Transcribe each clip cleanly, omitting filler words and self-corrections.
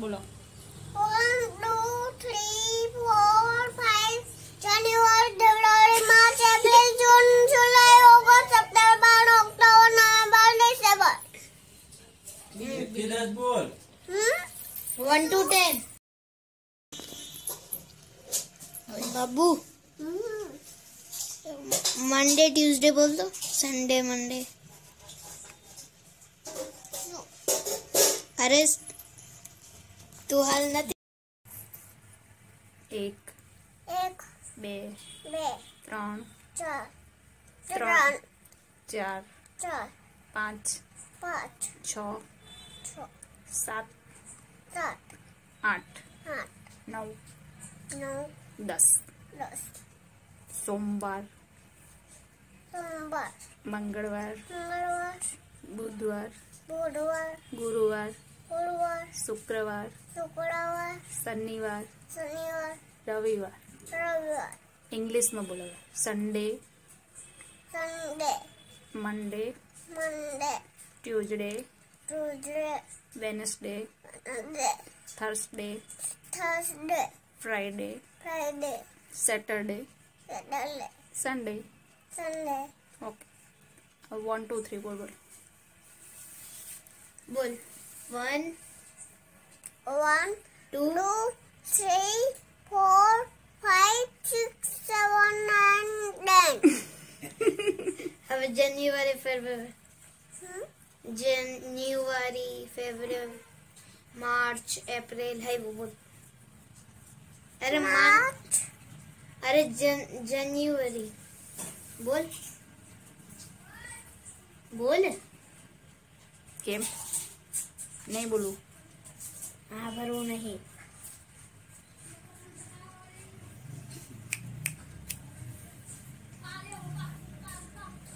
बोलो 1 2 3 4 5 January, February, March, April, June, July, August, September, October, November, December. किधर बोल 1 to 10. Babu Monday Tuesday बोल दो, संडे मंडे। अरे तू हाल નથી। एक एक बे બે त्रण ચાર ત્રણ चार ચાર पांच પાંચ छ છ सात સાત आठ આઠ नौ 9 10 10 सोमवार સોમવાર मंगलवार મંગળવાર बुधवार બુધવાર गुरुवार ગુરુવાર शुक्रवार શુક્રવાર शनिवार શનિવાર रविवार રવિવાર इंग्लिश में बोलो Sunday Sunday Monday Monday Tuesday Tuesday Wednesday Wednesday Thursday Thursday Friday Friday Saturday Saturday Sunday Sunday. Okay अब 1 2 3 बोल बोल 1 1 2 3 4 5 6 7 8 10। अब जनवरी फरवरी जनवरी फरवरी मार्च अप्रैल है वो बोल। अरे मार्च अरे जनवरी बोल बोल केम नहीं बोलू हाँ पर वो नहीं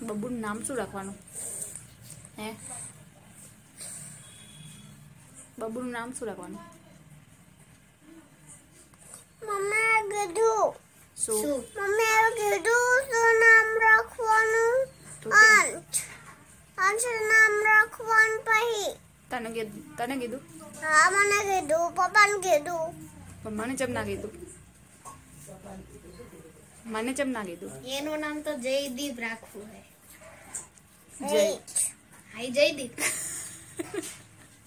बब्बू नाम शू रखवानुं हे बब्बू नाम शू रखवानुं मम्मी कीधु शू मम्मी कीधु शू नाम रखवानुं तो के अंश नाम रखवानुं पही तने कीधुं हाँ मने कीधु पप्पा ने कीधु पण मने चम ना कीधुं मने चम ना कीधुं एनु नाम तो जयदीप राखवू है। जय हाय जयदीप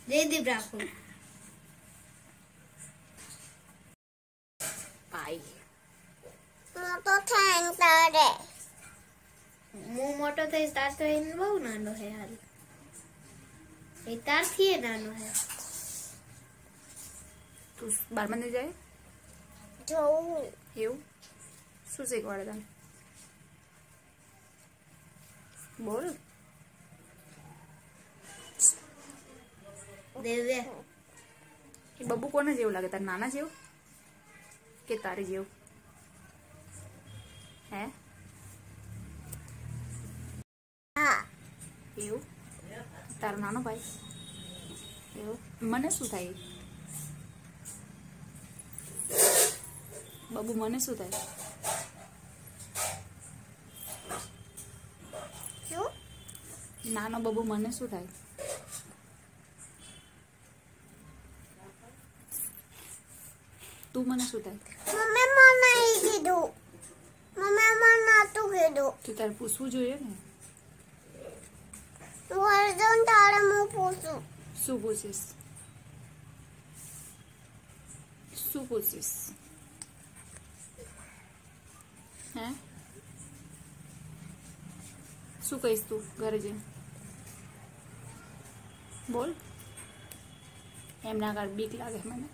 जयदीप राखवू पाई मोटो थाइन तारे मु मोटो थईस तार तो एन बहु नानो है हाल ए तार थी नानो है तू 12 में जाए जो એવું શું શીખવાડે તને બોલ देवे એ બબ્બુ કોને જેવું લાગે તારા નાના જેવું કે તારી જેવું હે हाँ એવું તારો નાનો ભાઈ એવું મને શું થાય બબ્બુ મને શું થાય क्यों નાનો બબ્બુ મને શું થાય તું મને શું થાય मम्मी मना ही कीधु मम्मी मना तू कीधु તું તારે પૂછવું જોઈએ ને वर्जन तारे मु पूछू શું પૂછીશ શું પૂછીશ હે શું કહીશ તું ઘરે જઈને બોલ એમ ના કર બીક લાગે મને